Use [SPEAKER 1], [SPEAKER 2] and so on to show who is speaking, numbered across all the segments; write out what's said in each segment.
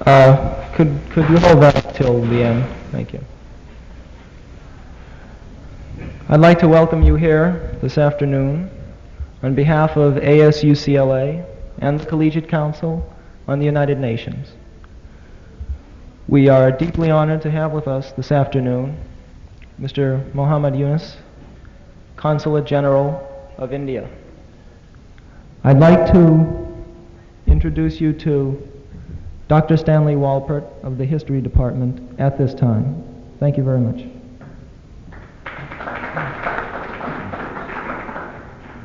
[SPEAKER 1] Could you hold that till the end? Thank you. I'd like to welcome you here this afternoon on behalf of ASUCLA and the Collegiate Council on the United Nations. We are deeply honored to have with us this afternoon Mr. Muhammad Yunus, Consulate General of India. I'd like to introduce you to Dr. Stanley Walpert of the History Department at this time. Thank you very much.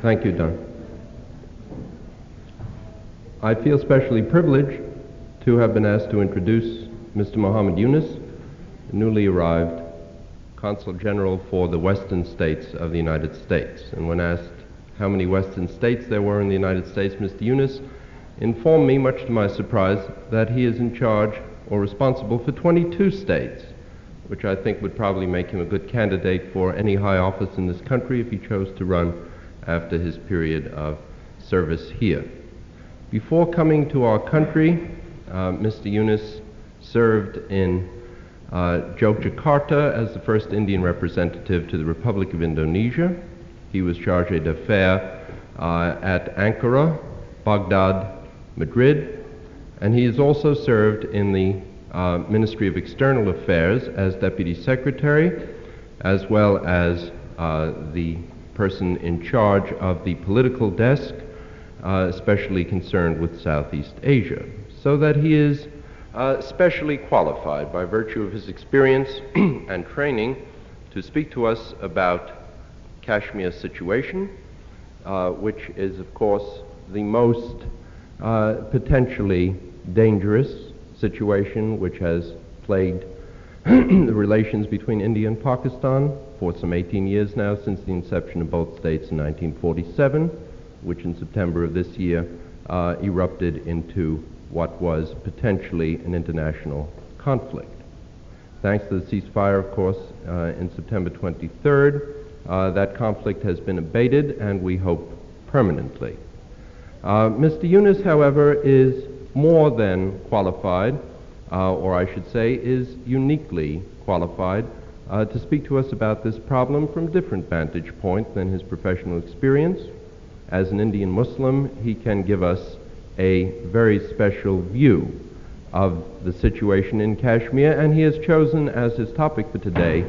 [SPEAKER 2] Thank you, Don. I feel especially privileged to have been asked to introduce Mr. Muhammad Yunus, the newly arrived Consul General for the Western States of the United States. And when asked how many Western states there were in the United States, Mr. Yunus informed me, much to my surprise, that he is in charge or responsible for 22 states, which I think would probably make him a good candidate for any high office in this country if he chose to run after his period of service here. Before coming to our country, Mr. Yunus served in Yogyakarta as the first Indian representative to the Republic of Indonesia. He was charge d'affaires at Ankara, Baghdad, Madrid, and he has also served in the Ministry of External Affairs as Deputy Secretary, as well as the person in charge of the political desk, especially concerned with Southeast Asia, so that he is specially qualified by virtue of his experience and training to speak to us about Kashmir's situation, which is, of course, the most potentially dangerous situation which has plagued the relations between India and Pakistan for some 18 years now, since the inception of both states in 1947, which in September of this year erupted into what was potentially an international conflict. Thanks to the ceasefire, of course, in September 23rd, that conflict has been abated, and we hope permanently. Mr. Yunus, however, is more than qualified, or I should say is uniquely qualified to speak to us about this problem from a different vantage point than his professional experience. As an Indian Muslim, he can give us a very special view of the situation in Kashmir, and he has chosen as his topic for today,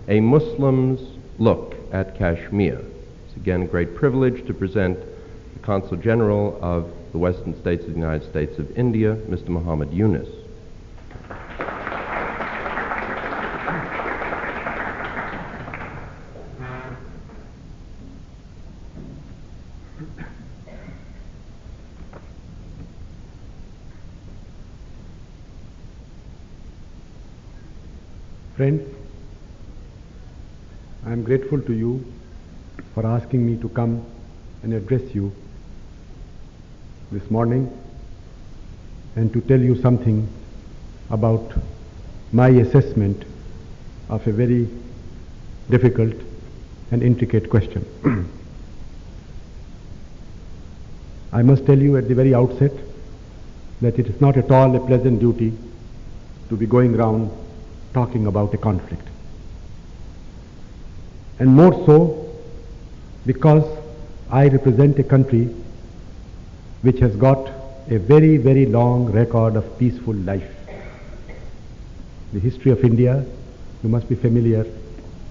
[SPEAKER 2] A Muslim's Look at Kashmir. It's again a great privilege to present the Consul General of the Western States of the United States of India, Mr. Muhammad Yunus.
[SPEAKER 3] Friends, I am grateful to you for asking me to come and address you this morning and to tell you something about my assessment of a very difficult and intricate question. I must tell you at the very outset that it is not at all a pleasant duty to be going round talking about a conflict. And more so because I represent a country which has got a very, very long record of peaceful life. The history of India, you must be familiar,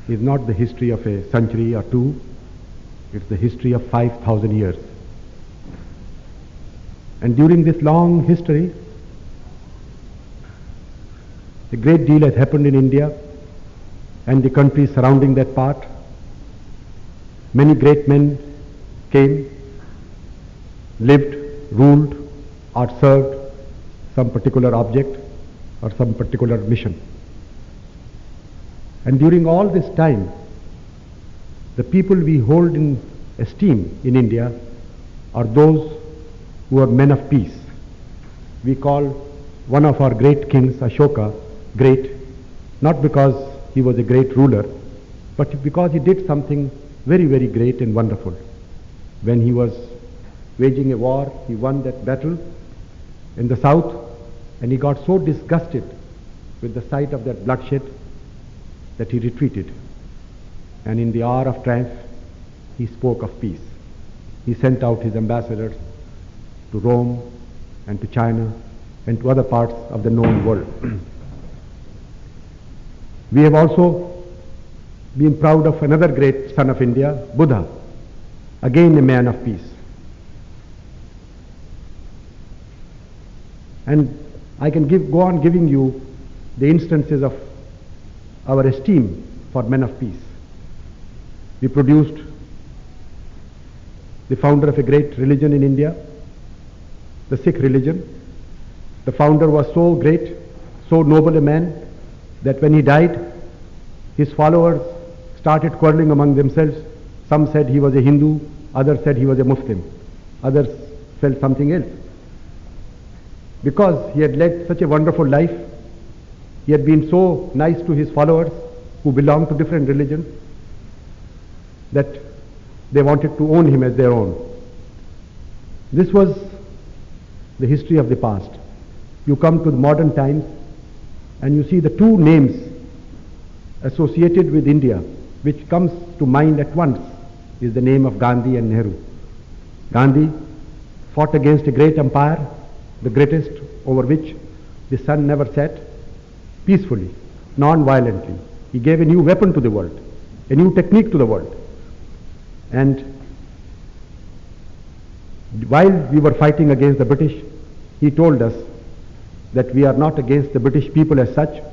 [SPEAKER 3] is not the history of a century or two, it's the history of 5,000 years. And during this long history, a great deal has happened in India and the countries surrounding that part. Many great men came, lived, ruled, or served some particular object or some particular mission. And during all this time, the people we hold in esteem in India are those who are men of peace. We call one of our great kings, Ashoka, great, not because he was a great ruler, but because he did something very, very great and wonderful. When he was waging a war, he won that battle in the south, And he got so disgusted with the sight of that bloodshed that he retreated. And in the hour of triumph, he spoke of peace. He sent out his ambassadors to Rome and to China and to other parts of the known world. We have also been proud of another great son of India, Buddha, again a man of peace. And I can go on giving you the instances of our esteem for men of peace. We produced the founder of a great religion in India, the Sikh religion. The founder was so great, so noble a man, that when he died, his followers started quarreling among themselves. Some said he was a Hindu, others said he was a Muslim, others felt something else. Because he had led such a wonderful life, he had been so nice to his followers who belonged to different religions, that they wanted to own him as their own. This was the history of the past. You come to the modern times and you see the two names associated with India, which comes to mind at once, is the name of Gandhi and Nehru. Gandhi fought against a great empire, the greatest over which the sun never set, peacefully, non-violently. He gave a new weapon to the world, a new technique to the world. And while we were fighting against the British, he told us that we are not against the British people as such,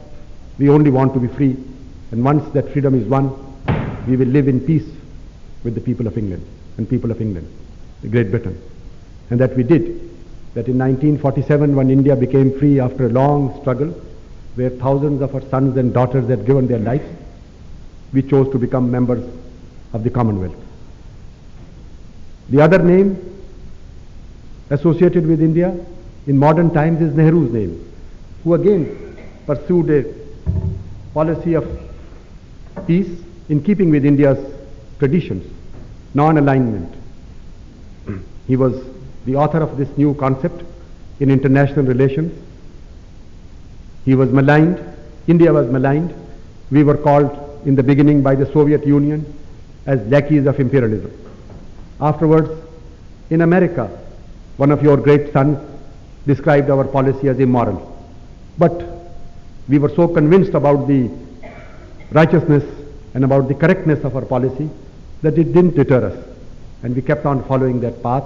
[SPEAKER 3] we only want to be free, and once that freedom is won, we will live in peace with the people of England and people of England, the Great Britain. And that we did. That in 1947, when India became free after a long struggle, where thousands of our sons and daughters had given their lives, we chose to become members of the Commonwealth. The other name associated with India in modern times is Nehru's name, who again pursued a policy of peace in keeping with India's traditions, non-alignment. He was the author of this new concept in international relations. He was maligned, India was maligned. We were called in the beginning by the Soviet Union as lackeys of imperialism. Afterwards, in America, one of your great sons described our policy as immoral. But we were so convinced about the righteousness and about the correctness of our policy that it didn't deter us. And we kept on following that path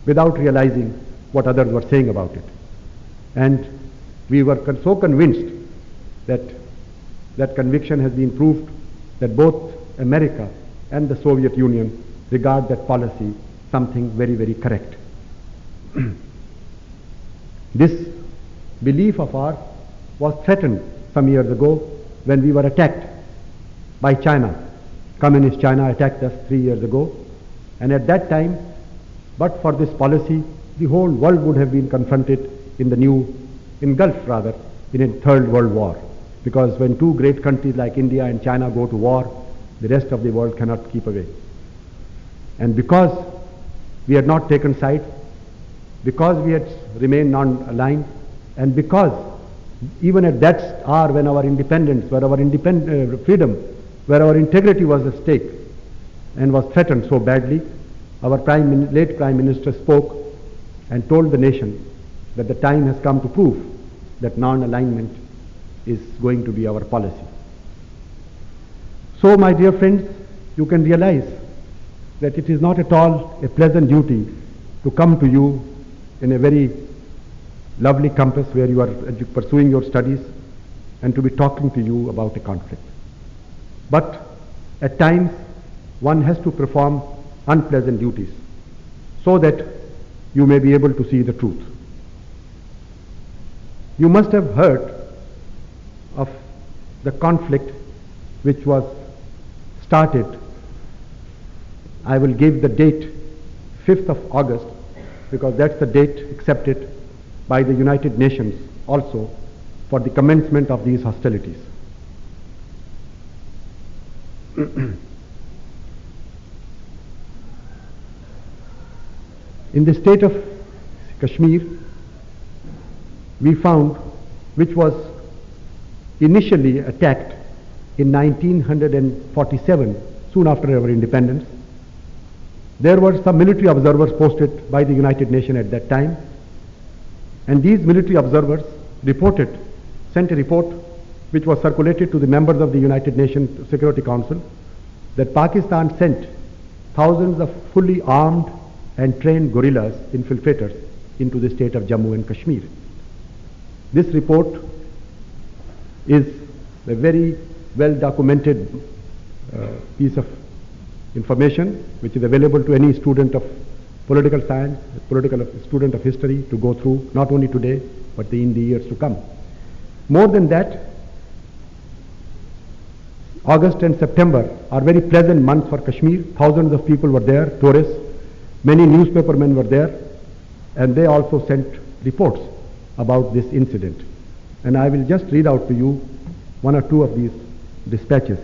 [SPEAKER 3] without realizing what others were saying about it. And we were so convinced that that conviction has been proved that both America and the Soviet Union regard that policy something very, very correct. This belief of ours was threatened some years ago when we were attacked by China. Communist China attacked us 3 years ago, and at that time, but for this policy, the whole world would have been confronted engulfed in a third world war. Because when two great countries like India and China go to war, the rest of the world cannot keep away. And because we had not taken sides, because we had remained non-aligned, and because even at that hour when our independence, where our freedom, where our integrity was at stake and was threatened so badly, our late Prime Minister spoke and told the nation that the time has come to prove that non-alignment is going to be our policy. So, my dear friends, you can realize that it is not at all a pleasant duty to come to you in a very lovely campus where you are pursuing your studies and to be talking to you about a conflict. But at times one has to perform unpleasant duties so that you may be able to see the truth. You must have heard of the conflict which was started. I will give the date 5th of August because that's the date accepted by the United Nations also for the commencement of these hostilities. In the state of Kashmir, we found, which was initially attacked in 1947, soon after our independence. There were some military observers posted by the United Nations at that time, and these military observers sent a report which was circulated to the members of the United Nations Security Council, that Pakistan sent thousands of fully armed and trained guerrillas, infiltrators, into the state of Jammu and Kashmir. This report is a very well documented piece of information which is available to any student of political science, student of history to go through, not only today but in the years to come. More than that, August and September are very pleasant months for Kashmir. Thousands of people were there, tourists, many newspapermen were there, and they also sent reports about this incident. And I will just read out to you one or two of these dispatches.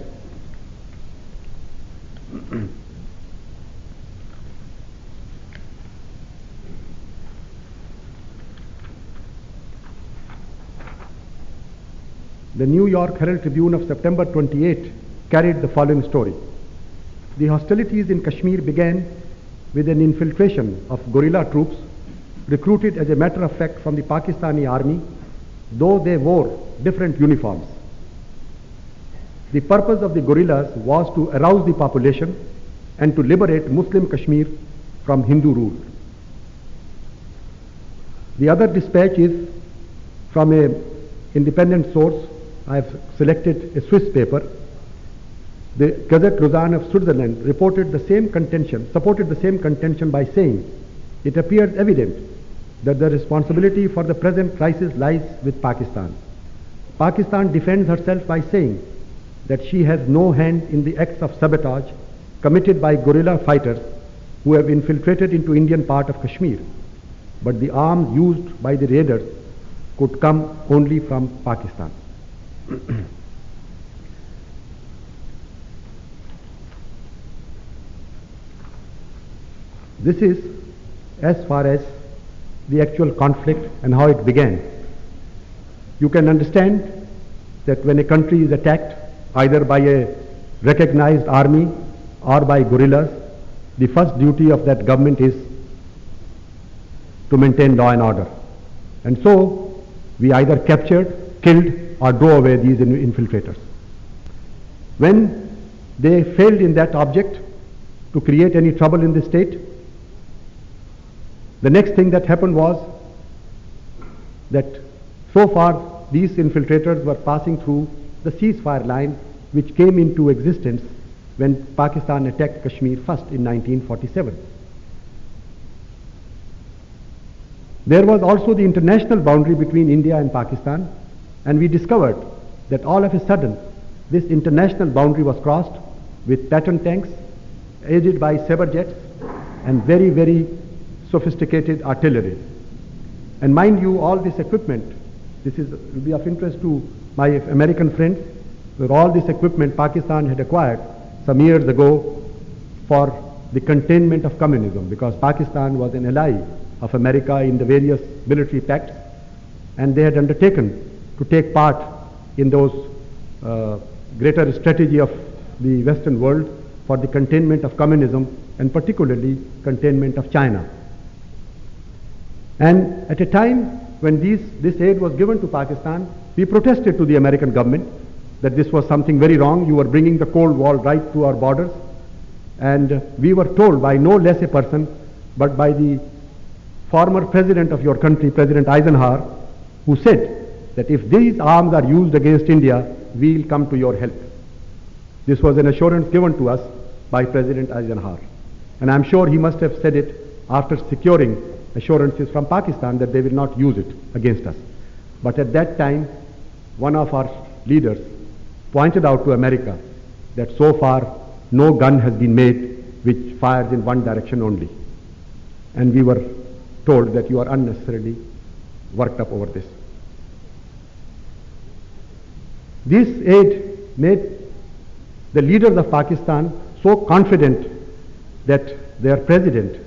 [SPEAKER 3] The New York Herald Tribune of September 28 carried the following story. The hostilities in Kashmir began with an infiltration of guerrilla troops recruited as a matter of fact from the Pakistani army, though they wore different uniforms. The purpose of the guerrillas was to arouse the population and to liberate Muslim Kashmir from Hindu rule. The other dispatch is from an independent source. I have selected a Swiss paper. The Gazette Rozan of Switzerland supported the same contention by saying, it appears evident that the responsibility for the present crisis lies with Pakistan. Pakistan defends herself by saying that she has no hand in the acts of sabotage committed by guerrilla fighters who have infiltrated into Indian part of Kashmir, but the arms used by the raiders could come only from Pakistan. This is as far as the actual conflict and how it began. You can understand that when a country is attacked either by a recognized army or by guerrillas, the first duty of that government is to maintain law and order. And so we either captured, killed, or drove away these infiltrators. When they failed in that object to create any trouble in the state, the next thing that happened was that so far these infiltrators were passing through the ceasefire line which came into existence when Pakistan attacked Kashmir first in 1947. There was also the international boundary between India and Pakistan, and we discovered that all of a sudden this international boundary was crossed with Patton tanks aided by Sabre jets and very, very sophisticated artillery. And mind you, all this equipment, will be of interest to my American friends, that all this equipment Pakistan had acquired some years ago for the containment of communism, because Pakistan was an ally of America in the various military pacts, and they had undertaken to take part in those greater strategy of the Western world for the containment of communism and particularly containment of China. And at a time when this aid was given to Pakistan, we protested to the American government that this was something very wrong. You were bringing the Cold War right to our borders. And we were told by no less a person but by the former president of your country, President Eisenhower, who said that if these arms are used against India, we will come to your help. This was an assurance given to us by President Eisenhower. And I'm sure he must have said it after securing assurances from Pakistan that they will not use it against us. But at that time, one of our leaders pointed out to America that so far no gun has been made which fires in one direction only. And we were told that you are unnecessarily worked up over this. This aid made the leaders of Pakistan so confident that their President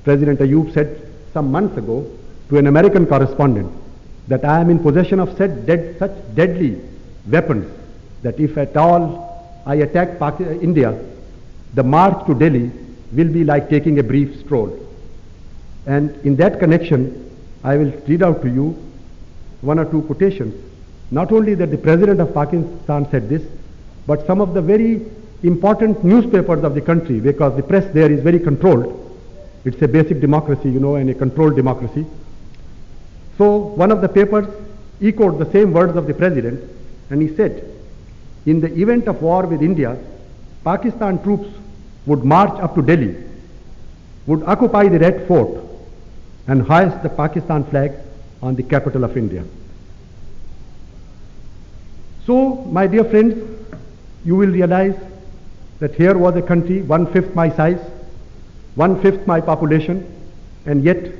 [SPEAKER 3] Ayub, said some months ago to an American correspondent that I am in possession of such deadly weapons that if at all I attack India, the march to Delhi will be like taking a brief stroll. And in that connection, I will read out to you one or two quotations. Not only that the President of Pakistan said this, but some of the very important newspapers of the country, because the press there is very controlled. It's a basic democracy, you know, and a controlled democracy. So one of the papers echoed the same words of the President, and he said, in the event of war with India, Pakistan troops would march up to Delhi, would occupy the Red Fort, and hoist the Pakistan flag on the capital of India. So, my dear friends, you will realize that here was a country 1/5 my size, 1/5 my population, and yet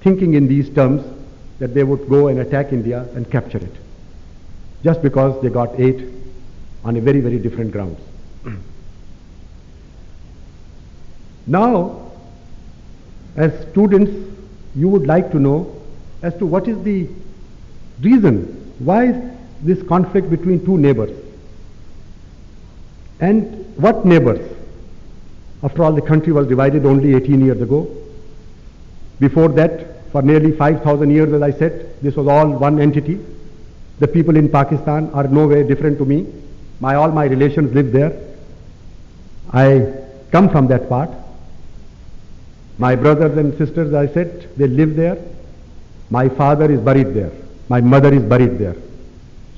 [SPEAKER 3] thinking in these terms that they would go and attack India and capture it, just because they got aid on a very, very different grounds. Now, as students, you would like to know as to what is the reason why this conflict between two neighbors. And what neighbors? After all, the country was divided only 18 years ago. Before that, for nearly 5,000 years, as I said, this was all one entity. The people in Pakistan are no way different to me. All my relations live there. I come from that part. My brothers and sisters, I said, they live there. My father is buried there. My mother is buried there.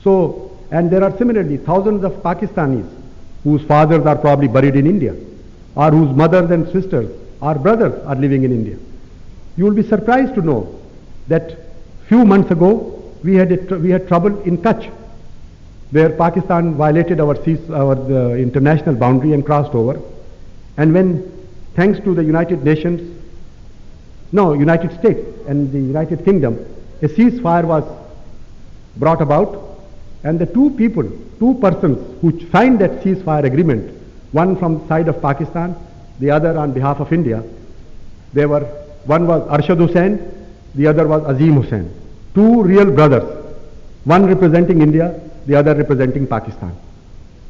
[SPEAKER 3] So, and there are similarly thousands of Pakistanis whose fathers are probably buried in India, or whose mothers and sisters or brothers are living in India. You will be surprised to know that few months ago we had trouble in Kutch, where Pakistan violated our international boundary and crossed over. And when, thanks to the United States and the United Kingdom, a ceasefire was brought about, and the two persons who signed that ceasefire agreement, one from the side of Pakistan, the other on behalf of India, one was Arshad Hussain, the other was Azim Hussain. Two real brothers, one representing India, the other representing Pakistan.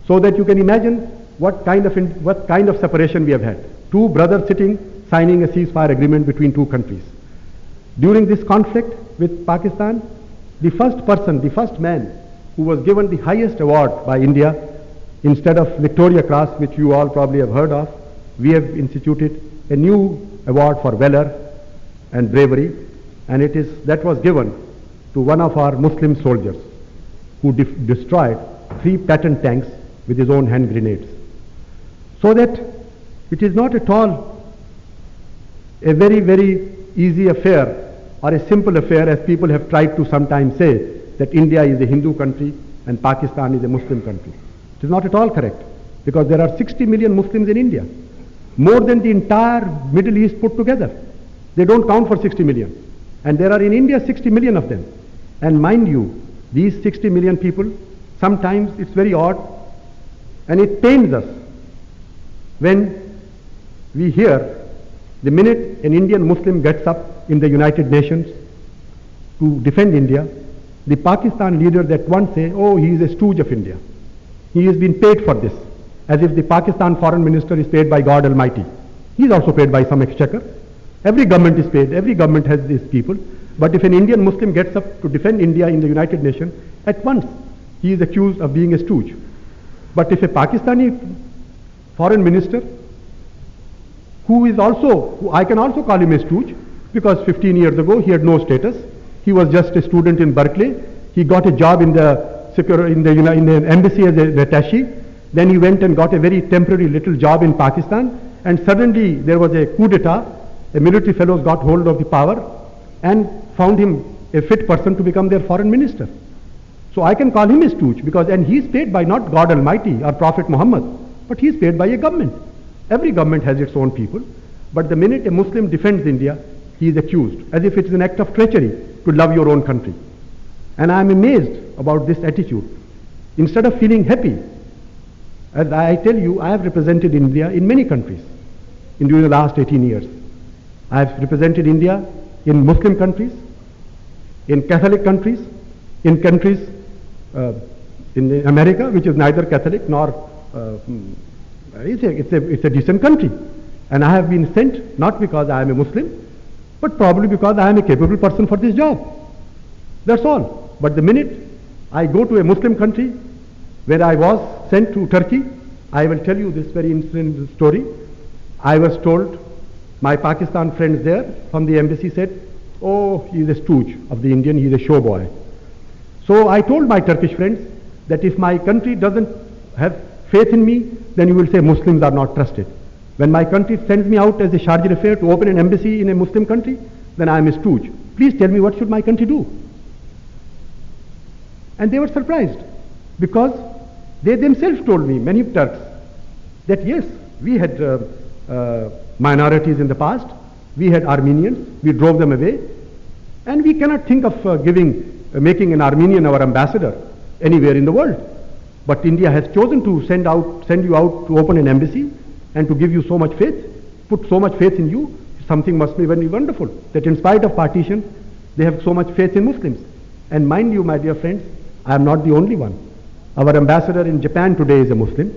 [SPEAKER 3] So that you can imagine what kind of separation we have had. Two brothers sitting, signing a ceasefire agreement between two countries. During this conflict with Pakistan, the first man who was given the highest award by India, instead of Victoria Cross, which you all probably have heard of, we have instituted a new award for valor and bravery, and that was given to one of our Muslim soldiers who destroyed 3 Patton tanks with his own hand grenades. So that it is not at all a very, very easy affair or a simple affair, as people have tried to sometimes say, that India is a Hindu country and Pakistan is a Muslim country. It is not at all correct, because there are 60 million Muslims in India, more than the entire Middle East put together. They don't count for 60 million. And there are in India 60 million of them. And mind you, these 60 million people, sometimes it's very odd, and it pains us when we hear the minute an Indian Muslim gets up in the United Nations to defend India, the Pakistan leaders at once say, oh, he is a stooge of India. He has been paid for this, as if the Pakistan foreign minister is paid by God Almighty. He is also paid by some exchequer. Every government is paid, every government has these people. But if an Indian Muslim gets up to defend India in the United Nations, at once he is accused of being a stooge. But if a Pakistani foreign minister, who I can also call him a stooge, because 15 years ago he had no status, he was just a student in Berkeley, he got a job in the embassy as an attaché, then he went and got a very temporary little job in Pakistan, and suddenly there was a coup d'etat, a military fellows got hold of the power and found him a fit person to become their foreign minister. So I can call him a stooge, and he is paid by not God Almighty or Prophet Muhammad, but he is paid by a government. Every government has its own people, but the minute a Muslim defends India, he is accused, as if it is an act of treachery to love your own country. And I am amazed about this attitude. Instead of feeling happy, as I tell you, I have represented India in many countries during the last 18 years. I have represented India in Muslim countries, in Catholic countries, in countries in America, which is neither Catholic nor it's a decent country. And I have been sent not because I am a Muslim, but probably because I am a capable person for this job. That's all. But the minute I go to a Muslim country where I was sent to Turkey, I will tell you this very interesting story. I was told, my Pakistan friends there from the embassy said, oh, he is a stooge of the Indian, he is a show boy. So I told my Turkish friends that if my country doesn't have faith in me, then you will say Muslims are not trusted. When my country sends me out as a charge d'affaires to open an embassy in a Muslim country, then I am a stooge. Please tell me, what should my country do? And they were surprised, because they themselves told me, many Turks, that yes, we had minorities in the past, we had Armenians, we drove them away, and we cannot think of making an Armenian our ambassador anywhere in the world. But India has chosen to send you out to open an embassy and to give you so much faith, put so much faith in you. Something must be very wonderful, that in spite of partition, they have so much faith in Muslims. And mind you, my dear friends, I am not the only one. Our ambassador in Japan today is a Muslim.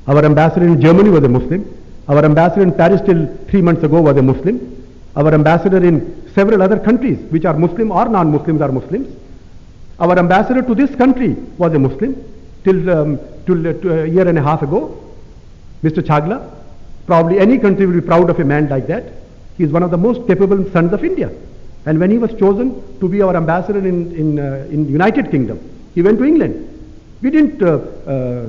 [SPEAKER 3] Our ambassador in Germany was a Muslim. Our ambassador in Paris till 3 months ago was a Muslim. Our ambassador in several other countries, which are Muslim or non-Muslims, are Muslims. Our ambassador to this country was a Muslim till a year and a half ago, Mr. Chagla. Probably any country will be proud of a man like that. He is one of the most capable sons of India. And when he was chosen to be our ambassador in United Kingdom, he went to England. We didn't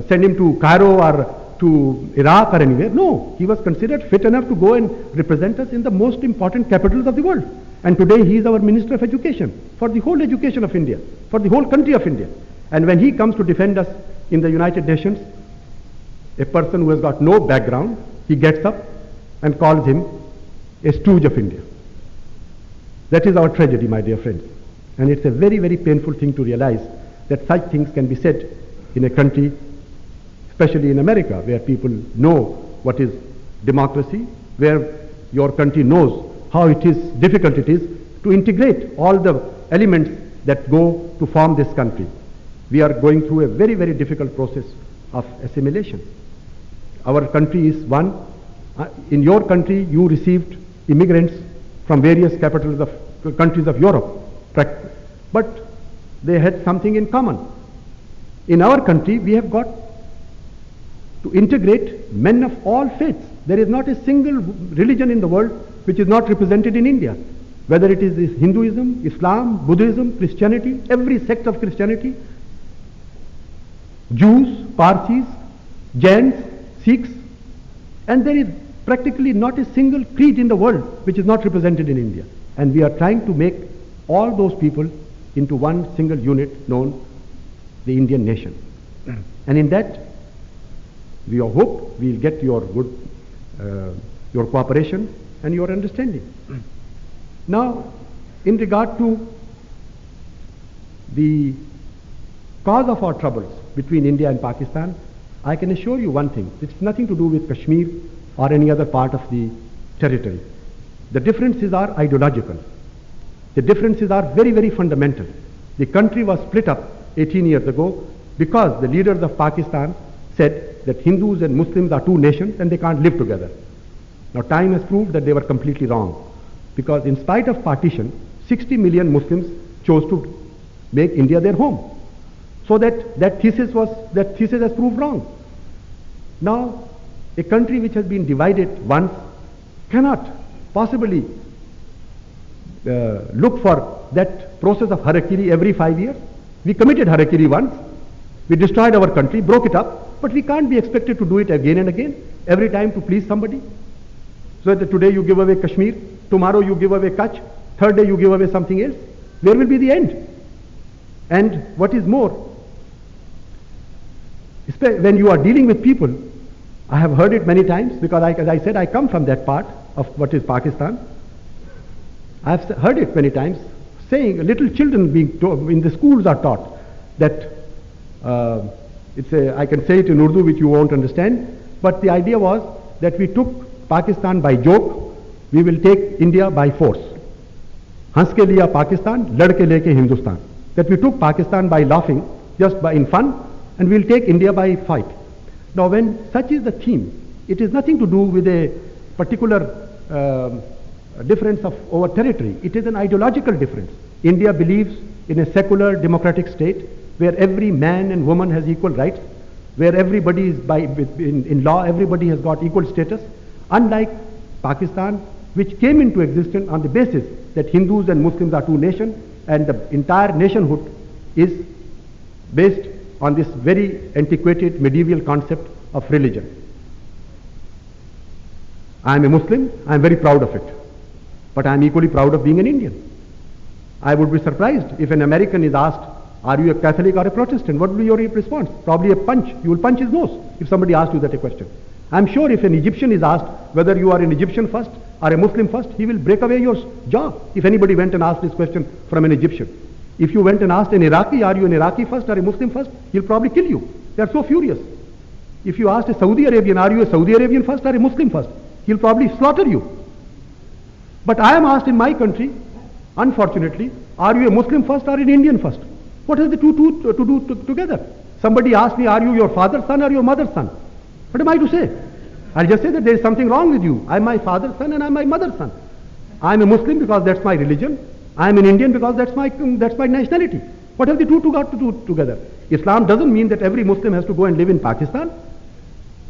[SPEAKER 3] send him to Cairo or to Iraq or anywhere. No, he was considered fit enough to go and represent us in the most important capitals of the world. And today he is our Minister of Education for the whole education of India, for the whole country of India. And when he comes to defend us in the United Nations, a person who has got no background, he gets up and calls him a stooge of India. That is our tragedy, my dear friends. And it's a very, very painful thing to realize that such things can be said in a country, especially in America, where people know what is democracy, where your country knows how difficult it is to integrate all the elements that go to form this country. We are going through a very, very difficult process of assimilation. Our country is one. In your country, you received immigrants from various capitals of countries of Europe, but they had something in common. In our country, we have got to integrate men of all faiths. There is not a single religion in the world which is not represented in India. Whether it is Hinduism, Islam, Buddhism, Christianity, every sect of Christianity, Jews, Parsis, Jains, Sikhs, and there is practically not a single creed in the world which is not represented in India. And we are trying to make all those people into one single unit known the Indian nation. And in that, we hope we will get your your cooperation and your understanding. Now, in regard to the cause of our troubles between India and Pakistan, I can assure you one thing. It's nothing to do with Kashmir or any other part of the territory. The differences are ideological. The differences are very, very fundamental. The country was split up 18 years ago because the leaders of Pakistan said that Hindus and Muslims are two nations and they can't live together. Now time has proved that they were completely wrong, because in spite of partition, 60 million Muslims chose to make India their home. So that thesis has proved wrong. Now, a country which has been divided once cannot possibly look for that process of harakiri every 5 years. We committed harakiri once, we destroyed our country, broke it up, but we can't be expected to do it again and again, every time to please somebody. So that today you give away Kashmir, tomorrow you give away Kutch, third day you give away something else. Where will be the end? And what is more, when you are dealing with people, I have heard it many times, because as I said, I come from that part of what is Pakistan. I have heard it many times, saying little children being in the schools are taught that I can say it in Urdu which you won't understand, but the idea was that we took Pakistan by joke, we will take India by force. Hans ke liya Pakistan, lad ke leke Hindustan. that we took Pakistan by laughing, just by in fun, and we'll take India by fight. Now, when such is the theme, it is nothing to do with a particular difference of over territory. It is an ideological difference. India believes in a secular democratic state where every man and woman has equal rights, where everybody is in law, everybody has got equal status, unlike Pakistan, which came into existence on the basis that Hindus and Muslims are two nations, and the entire nationhood is based on this very antiquated medieval concept of religion. I am a Muslim, I am very proud of it, but I am equally proud of being an Indian. I would be surprised if an American is asked, are you a Catholic or a Protestant? What will be your response? Probably a punch. You will punch his nose if somebody asks you that a question. I am sure if an Egyptian is asked whether you are an Egyptian first or a Muslim first, he will break away your jaw if anybody went and asked this question from an Egyptian. If you went and asked an Iraqi, are you an Iraqi first or a Muslim first, he'll probably kill you. They are so furious. If you asked a Saudi Arabian, are you a Saudi Arabian first or a Muslim first, he'll probably slaughter you. But I am asked in my country, unfortunately, are you a Muslim first or an Indian first? What has the two to do together? Somebody asked me, are you your father's son or your mother's son? What am I to say? I'll just say that there is something wrong with you. I'm my father's son and I'm my mother's son. I'm a Muslim because that's my religion. I'm an Indian because that's my nationality. What have the two got to do together? Islam doesn't mean that every Muslim has to go and live in Pakistan.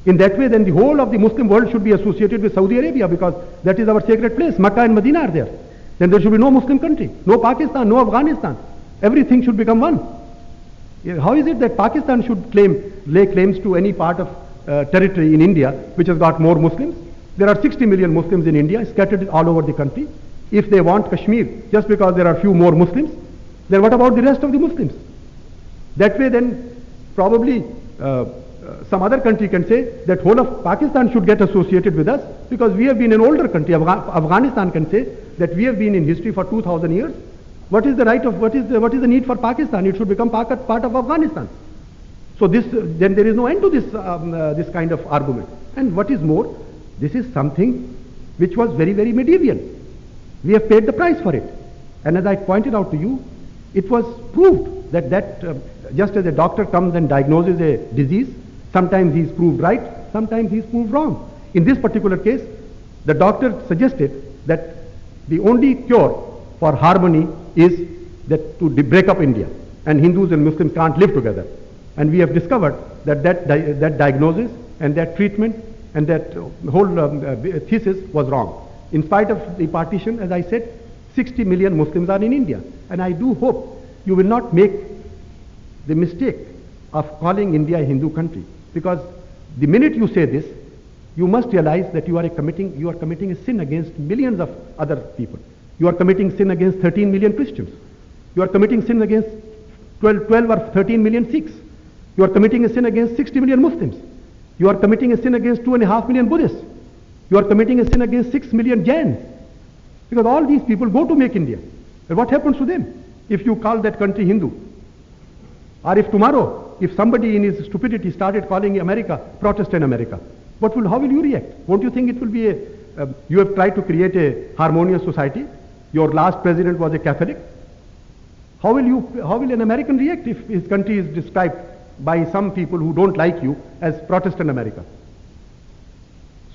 [SPEAKER 3] In that way, then the whole of the Muslim world should be associated with Saudi Arabia because that is our sacred place. Makkah and Medina are there. Then there should be no Muslim country, no Pakistan, no Afghanistan. Everything should become one. How is it that Pakistan should lay claims to any part of territory in India which has got more Muslims? There are 60 million Muslims in India scattered all over the country. If they want Kashmir just because there are few more Muslims, then what about the rest of the Muslims? That way then probably some other country can say that whole of Pakistan should get associated with us because we have been an older country. Afghanistan can say that we have been in history for 2000 years. What is the need for Pakistan? It should become part of Afghanistan. So then there is no end to this kind of argument. And what is more, this is something which was very, very medieval. We have paid the price for it. And as I pointed out to you, it was proved that just as a doctor comes and diagnoses a disease, sometimes he is proved right, sometimes he is proved wrong. In this particular case, the doctor suggested that the only cure for harmony is that to break up India, and Hindus and Muslims can't live together. And we have discovered that diagnosis and that treatment and that whole thesis was wrong. In spite of the partition, as I said, 60 million Muslims are in India. And I do hope you will not make the mistake of calling India a Hindu country. Because the minute you say this, you must realize that you are committing a sin against millions of other people. You are committing sin against 13 million Christians. You are committing sin against 12 or 13 million Sikhs. You are committing a sin against 60 million Muslims. You are committing a sin against 2.5 million Buddhists. You are committing a sin against 6 million Jains. Because all these people go to make India. And what happens to them if you call that country Hindu? Or if tomorrow, if somebody in his stupidity started calling America Protestant America, how will you react? Won't you think it will be you have tried to create a harmonious society? Your last president was a Catholic. How will an American react if his country is described by some people who don't like you as Protestant America?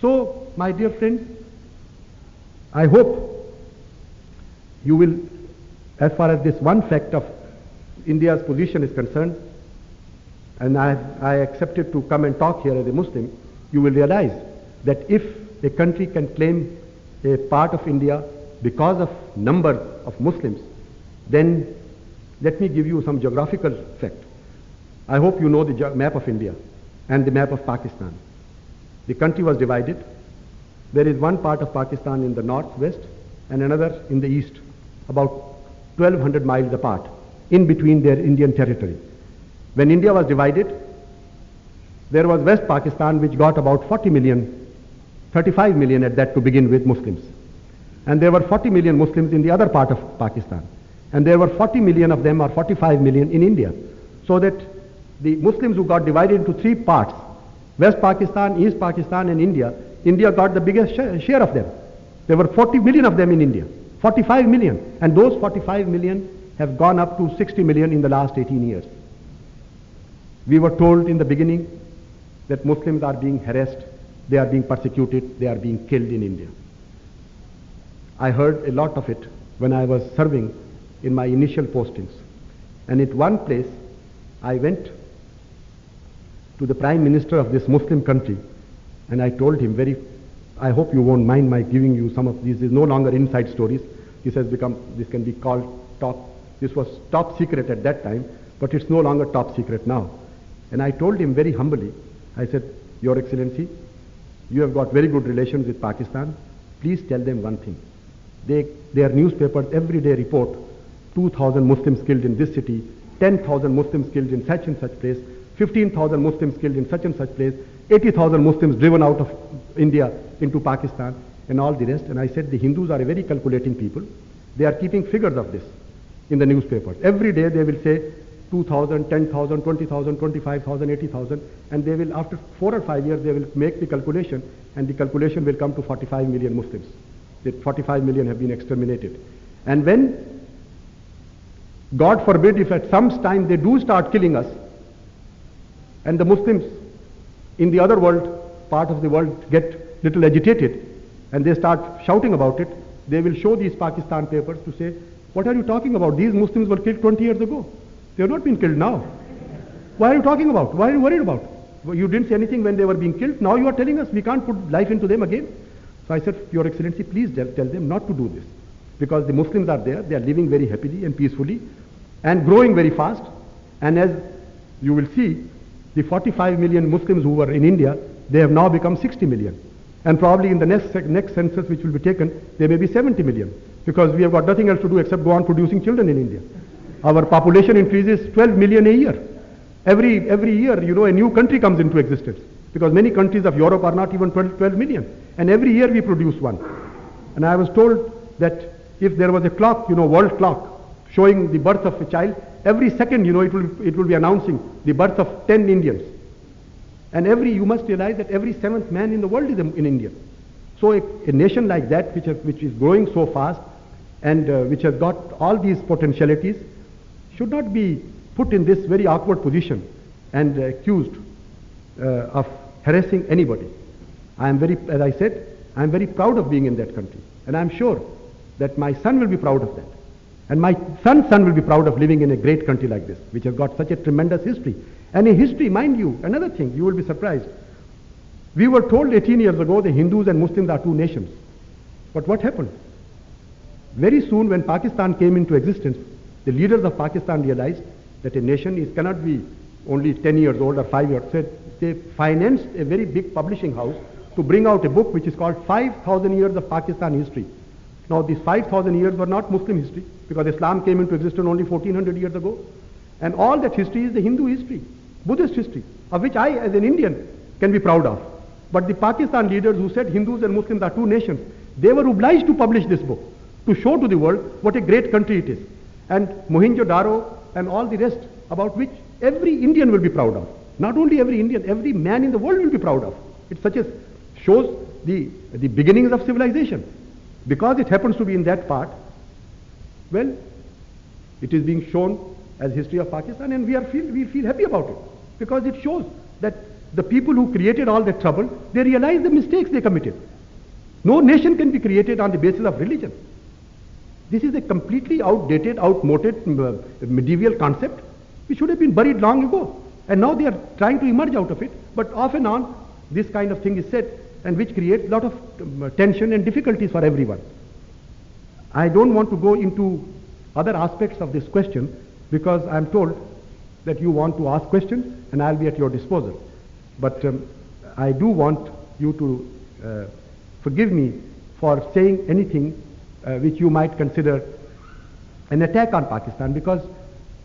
[SPEAKER 3] So, my dear friends, I hope you will, as far as this one fact of India's position is concerned, and I accepted to come and talk here as a Muslim, you will realize that if a country can claim a part of India because of number of Muslims, then let me give you some geographical fact. I hope you know the map of India and the map of Pakistan. The country was divided. There is one part of Pakistan in the northwest and another in the east, about 1200 miles apart, in between their Indian territory. When India was divided, there was West Pakistan, which got about 40 million, 35 million at that to begin with Muslims. And there were 40 million Muslims in the other part of Pakistan. And there were 40 million of them, or 45 million in India. So that the Muslims who got divided into three parts, West Pakistan, East Pakistan and India got the biggest share of them. There were 40 million of them in India, 45 million. And those 45 million have gone up to 60 million in the last 18 years. We were told in the beginning that Muslims are being harassed, they are being persecuted, they are being killed in India. I heard a lot of it when I was serving in my initial postings. And at one place, I went to the Prime Minister of this Muslim country, and I told him I hope you won't mind my giving you some of these. This is no longer inside stories. This can be called this was top secret at that time, but it's no longer top secret now. And I told him very humbly, I said, Your Excellency, you have got very good relations with Pakistan. Please tell them one thing. Their newspapers every day report 2,000 Muslims killed in this city, 10,000 Muslims killed in such and such place, 15,000 Muslims killed in such and such place, 80,000 Muslims driven out of India into Pakistan, and all the rest. And I said the Hindus are a very calculating people. They are keeping figures of this in the newspapers. Every day they will say 2,000, 10,000, 20,000, 25,000, 80,000, and they will, after 4 or 5 years, they will make the calculation, and the calculation will come to 45 million Muslims. That 45 million have been exterminated. And when, God forbid, if at some time they do start killing us, and the Muslims in the other world, part of the world, get little agitated, and they start shouting about it, they will show these Pakistan papers to say, what are you talking about? These Muslims were killed 20 years ago. They have not been killed now. Why are you talking about? Why are you worried about? Well, you didn't say anything when they were being killed. Now you are telling us we can't put life into them again. So I said, Your Excellency, please tell them not to do this. Because the Muslims are there, they are living very happily and peacefully and growing very fast. And as you will see, the 45 million Muslims who were in India, they have now become 60 million. And probably in the next census which will be taken, there may be 70 million. Because we have got nothing else to do except go on producing children in India. Our population increases 12 million a year. Every year, a new country comes into existence. Because many countries of Europe are not even 12 million. And every year we produce one. And I was told that if there was a clock, world clock, showing the birth of a child, every second, it will be announcing the birth of 10 Indians. And you must realize that every 7th man in the world is in India. So a nation like that, which is growing so fast, and which has got all these potentialities, should not be put in this very awkward position and accused of harassing anybody. As I said, I am very proud of being in that country. And I am sure that my son will be proud of that. And my son's son will be proud of living in a great country like this, which has got such a tremendous history. And a history, mind you, another thing, you will be surprised. We were told 18 years ago the Hindus and Muslims are two nations. But what happened? Very soon when Pakistan came into existence, the leaders of Pakistan realized that a nation cannot be only 10 years old or 5 years. So they financed a very big publishing house to bring out a book which is called 5,000 Years of Pakistan History. Now these 5,000 years were not Muslim history, because Islam came into existence only 1400 years ago. And all that history is the Hindu history, Buddhist history, of which I as an Indian can be proud of. But the Pakistan leaders who said Hindus and Muslims are two nations, they were obliged to publish this book, to show to the world what a great country it is. And Mohenjo-daro and all the rest, about which every Indian will be proud of. Not only every Indian, every man in the world will be proud of. It shows the beginnings of civilization. Because it happens to be in that part, well, it is being shown as history of Pakistan, and we feel happy about it. Because it shows that the people who created all that trouble, they realized the mistakes they committed. No nation can be created on the basis of religion. This is a completely outdated, outmoded, medieval concept which should have been buried long ago. And now they are trying to emerge out of it. But off and on, this kind of thing is said, and which creates a lot of tension and difficulties for everyone. I don't want to go into other aspects of this question, because I am told that you want to ask questions and I'll be at your disposal. But I do want you to forgive me for saying anything which you might consider an attack on Pakistan, because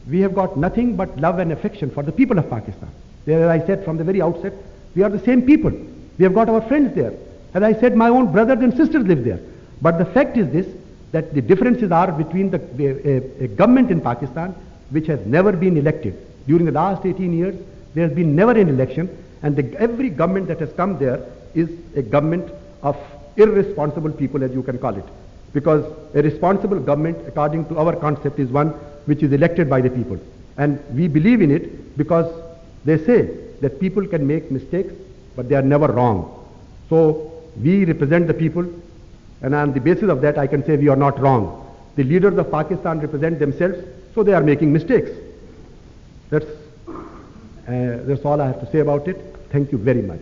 [SPEAKER 3] we have got nothing but love and affection for the people of Pakistan. As I said from the very outset, we are the same people. We have got our friends there. As I said, my own brothers and sisters live there. But the fact is this, that the differences are between a government in Pakistan which has never been elected. During the last 18 years, there has been never an election, and every government that has come there is a government of irresponsible people, as you can call it. because a responsible government, according to our concept, is one which is elected by the people. And we believe in it because they say that people can make mistakes, but they are never wrong. So we represent the people, and on the basis of that I can say we are not wrong. The leaders of Pakistan represent themselves, so they are making mistakes. That's all I have to say about it. Thank you very much.